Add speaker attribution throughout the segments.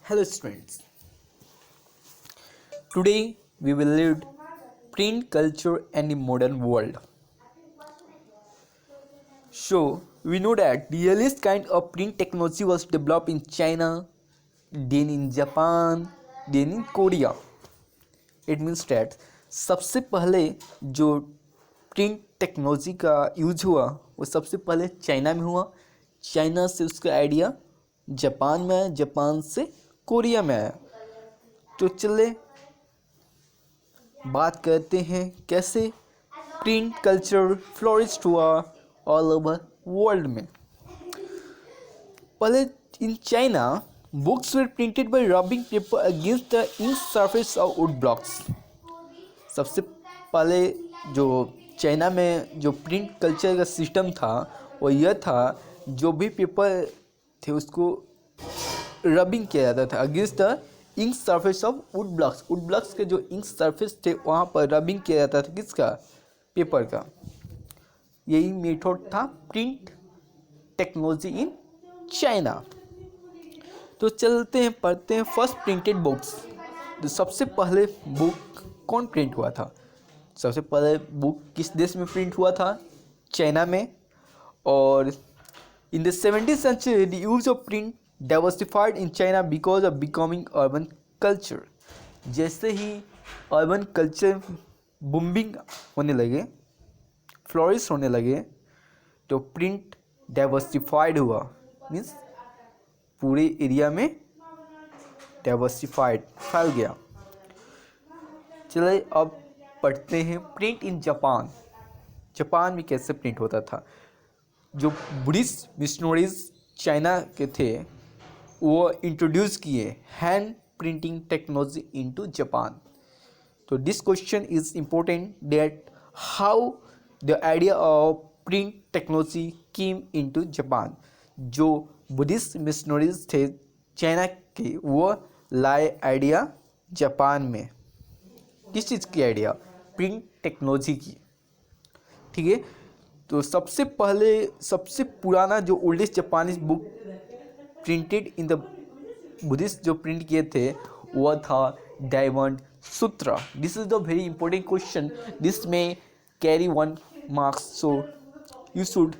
Speaker 1: Hello students, today we will read print culture and the modern world. So we know that the earliest kind of print technology was developed in China, then in Japan, then in Korea. It means that सबसे पहले जो print technology का use हुआ वो सबसे पहले China में हुआ। चाइना से उसका आइडिया जापान में आया, जापान से कोरिया में आया। तो चले बात करते हैं कैसे प्रिंट कल्चर फ्लोरिश्ड हुआ ऑल ओवर वर्ल्ड में। पहले in China books were printed by rubbing paper against the ink surface of wood blocks. सबसे पहले जो चाइना में जो प्रिंट कल्चर का सिस्टम था वो यह था, जो भी पेपर थे उसको रबिंग किया जाता था against the ink surface of wood blocks. Wood blocks के जो इंक सरफेस थे वहाँ पर रबिंग किया जाता था किसका, पेपर का। यही मेथड था प्रिंट टेक्नोलॉजी इन चाइना। तो चलते हैं पढ़ते हैं फर्स्ट प्रिंटेड बुक्स। तो सबसे पहले बुक कौन प्रिंट हुआ था? सबसे पहले बुक किस देश में प्रिंट हुआ था? चाइना में। और in the 17th century the use of print diversified in China because of becoming urban culture. जैसे ही अर्बन कल्चर बूमिंग होने लगे, फ्लोरिश होने लगे, तो प्रिंट डाइवर्सिफाइड हुआ। मीन्स पूरे एरिया में डाइवर्सिफाइड फैल गया। चलिए अब पढ़ते हैं प्रिंट इन जापान। जापान में कैसे प्रिंट होता था? जो बुद्धिस्ट मिशनरीज चाइना के थे वो इंट्रोड्यूस किए hand printing technology into Japan. तो this question is important that how the idea of print technology came into Japan. जो बुद्धिस्ट मिशनरीज थे चाइना के वो लाए आइडिया जापान में। किस चीज़ की आइडिया? प्रिंट टेक्नोलॉजी की। ठीक है, तो सबसे पहले सबसे पुराना जो oldest Japanese book printed in the Buddhist जो प्रिंट किए थे वह था डायमंड सूत्र। This is the very important question, this में carry 1 marks, so you should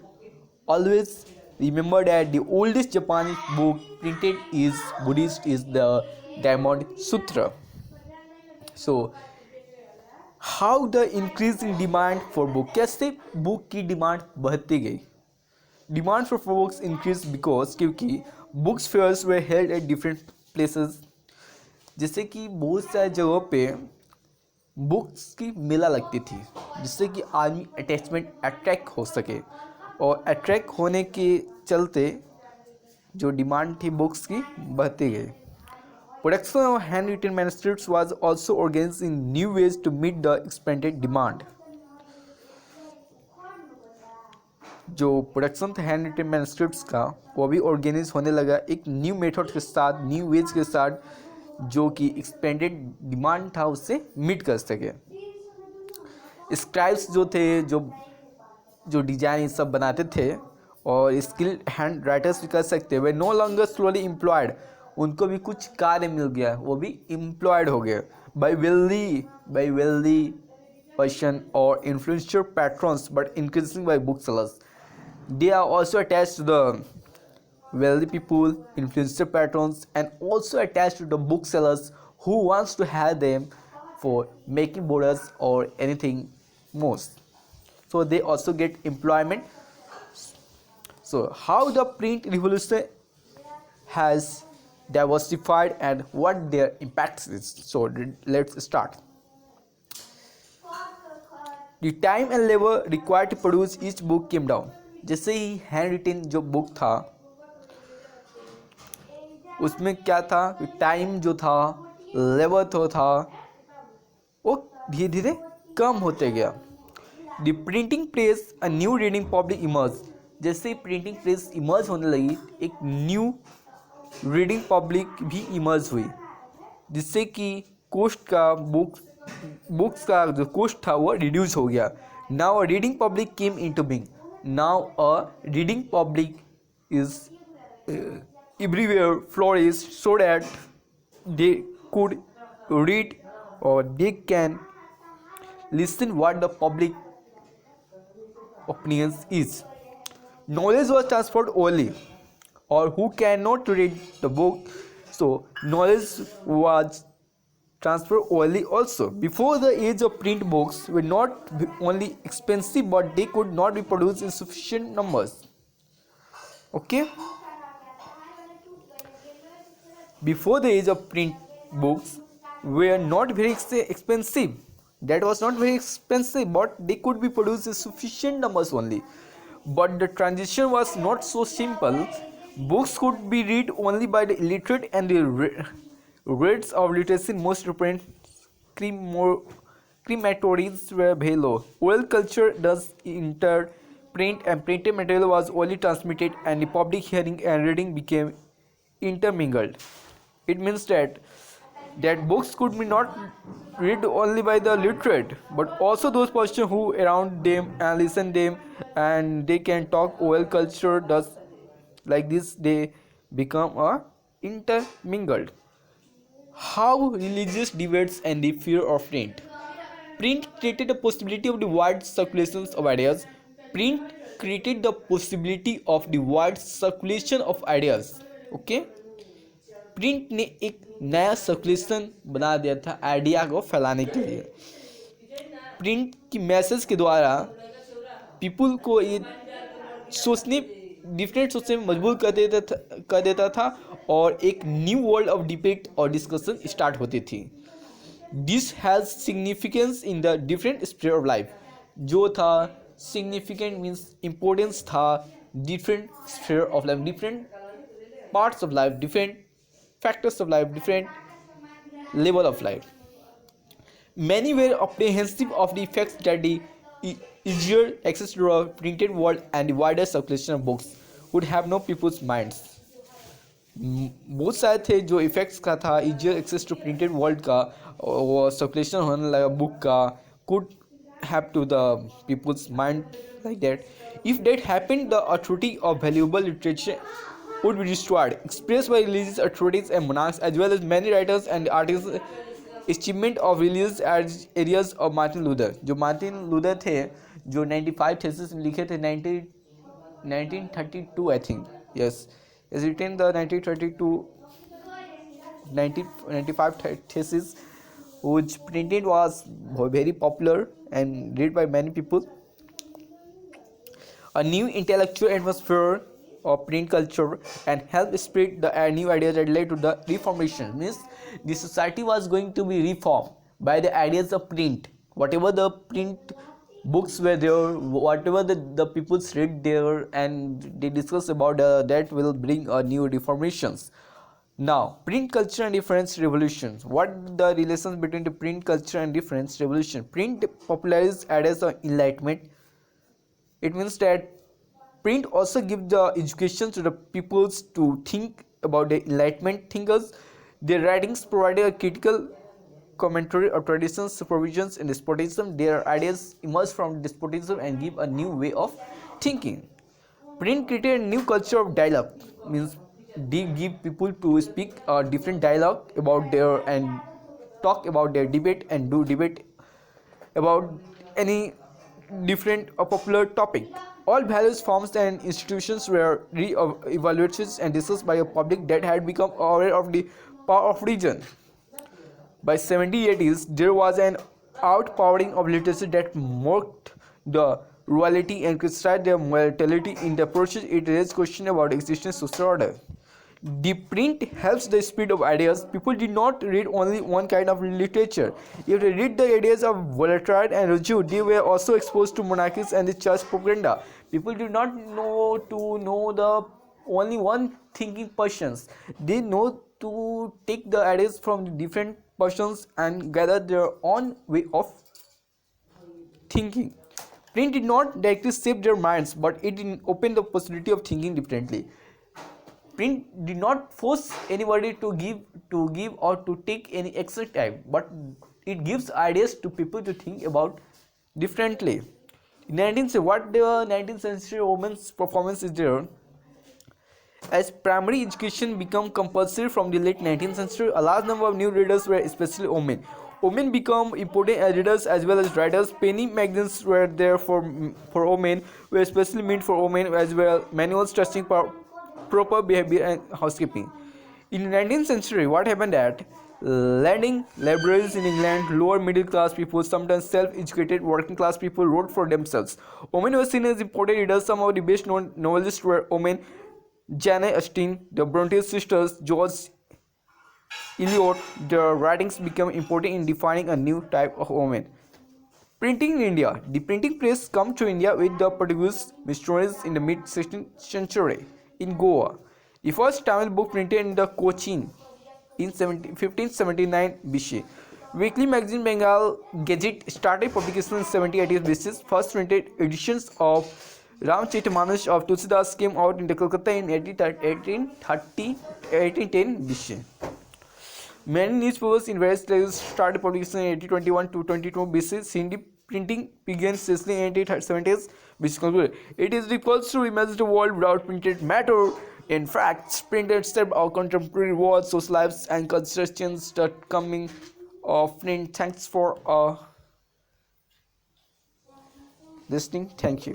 Speaker 1: always remember that the oldest Japanese book printed is Buddhist is the Diamond Sutra. So how the increase in demand for book? कैसे book की demand बढ़ती गई? Demand for books increase because क्योंकि books fairs were held at different places. जैसे कि बहुत सारे जगहों पे बुक्स की मेला लगती थी जिससे कि आदमी अट्रैक्ट हो सके, और अट्रैक्ट होने के चलते जो डिमांड थी बुक्स की बढ़ती गई। Production of hand written manuscripts was also organized in new ways to meet the expanded demand. जो प्रोडक्शन था हैंड रिटन मैन्युस्क्रिप्ट्स का वो भी ऑर्गेनाइज होने लगा एक न्यू मेथड के साथ, न्यू वेज के साथ, जो कि एक्सपेंडेड डिमांड था उससे मीट कर सके। स्क्राइब्स जो थे, जो डिजाइन ये सब बनाते थे और स्किल्ड हैंड राइटर्स भी कर सकते वे नो लॉन्गर स्लोली एम्प्लॉयड। उनको भी कुछ कार्य मिल गया, वो भी एम्प्लॉयड हो गए बाय वेल्दी पर्सन और influential patrons but increasing by book sellers. They are also attached to the wealthy people, influential patrons, and also attached to the booksellers who wants to hire them for making borders or anything most. So they also get employment. So how the print revolution has diversified and what their impact is. So let's start. The time and labor required to produce each book came down. जैसे ही hand written जो book था उसमें क्या था, time जो था, labour जो था, वो धीरे धीरे कम होते गया। The printing press a new reading public emerge. जैसे ही प्रिंटिंग प्रेस इमर्ज होने लगी एक न्यू रीडिंग पब्लिक भी इमर्ज हुई, जिससे कि कॉस्ट का बुक्स का जो कॉस्ट था वो रिड्यूस हो गया। Now a reading public came into being. Now a reading public is everywhere flourished, so that they could read or they can listen what the public opinions is. Knowledge was transferred orally, or who cannot read the book, so knowledge was transferred orally also. Before the age of print, books were not only expensive but they could not be produced in sufficient numbers. Okay, before the age of print, books were not very expensive. That was not very expensive, but they could be produced in sufficient numbers only. But the transition was not so simple. Books could be read only by the illiterate, and the rates of literacy in most European crematories were very low. Oral culture does enter print, and printed material was only transmitted, and the public hearing and reading became intermingled. It means that books could be not read only by the literate, but also those persons who around them and listen them, and they can talk. Oral culture does like this, they become a intermingled. How religious debates and the fear of print. Print created the possibility of the wide circulations of ideas. Print created the possibility of the wide circulation of ideas. Okay, print ने एक नया circulation बना दिया था idea को फैलाने के लिए. प्रिंट की मैसेज के द्वारा पीपल को ये सोचने डिफरेंट सोचने में मजबूर कर देता था और एक न्यू वर्ल्ड ऑफ डिबेट और डिस्कशन स्टार्ट होती थी. This has significance in the different sphere of life. जो था सिग्निफिकेंट मीन्स इम्पोर्टेंस था different sphere of life, different parts of life, different factors of life, different level of life. Many were apprehensive of the effects that the easier access to a printed world and the wider circulation of books would have no people's minds. बहुत सारे थे जो effects का था easier access to printed world का और circulation होने लगा बुक का could have to the people's mind like that. If that happened, the authority of valuable literature would be destroyed, expressed by religious authorities and monarchs, as well as many writers and artists. Achievement of religious areas of Martin Luther. जो Martin Luther थे जो 95 thesis लिखे थे 1932 I think. Yes, is written the 1932 95 thesis which printed was very popular and read by many people. A new intellectual atmosphere of print culture and help spread the new ideas that led to the reformation. Means the society was going to be reformed by the ideas of print. Whatever the print books were there, whatever the people read there and they discuss about that will bring a new reformations. Now, print culture and difference revolutions. What the relations between the print culture and difference revolution? Print popularized ideas of enlightenment. It means that print also gives the education to the peoples to think about the enlightenment thinkers. Their writings provided a critical commentary of traditions, supervisions, and despotism. Their ideas emerge from despotism and give a new way of thinking. Print created a new culture of dialogue. Means they give people to speak a different dialogue about their and talk about their debate and do debate about any different or popular topic. All values, forms, and institutions were re-evaluated and discussed by a public that had become aware of the power of religion. By 1780s, there was an outpouring of literature that mocked the royalty and criticized their morality. In the process, it raised questions about existing social order. The print helps the spread of ideas. People did not read only one kind of literature. If they read the ideas of Voltaire and Rousseau, they were also exposed to monarchies and the church propaganda. People did not know the only one thinking persons. They know to take the ideas from different persons and gather their own way of thinking. Print did not directly shape their minds, but it opened the possibility of thinking differently. Print did not force anybody to give or to take any extra time, but it gives ideas to people to think about differently. In 19th century, what the 19th century women's performance is there? As primary education became compulsory from the late 19th century, a large number of new readers were especially women. Women became important as readers as well as writers. Penny magazines were there for women, were especially meant for women as well. Manuals touching proper behavior and housekeeping. In the 19th century, what happened at lending libraries in England, lower middle class people, sometimes self-educated working class people, wrote for themselves. Women were seen as important readers. Some of the best known novelists were women. Jane Austen, the Bronte sisters, George Eliot. Their writings became important in defining a new type of woman. Printing in India. The printing press came to India with the Portuguese missionaries in the mid-16th century in Goa. The first Tamil book printed in the Cochin in 1579 BC. Weekly magazine Bengal Gazette started publication in 1780 BC. First printed editions of Ramcharitamanas of Tulsidas came out in Calcutta in 1810 BC. Many newspapers in various places started publication in 1821 to 22 BC. Hindi printing began especially in 1870s BC. It is difficult to imagine a world without printed matter. In fact, printed served our contemporary world, social lives, and cultural change the coming of print. Thanks for listening. Thank you.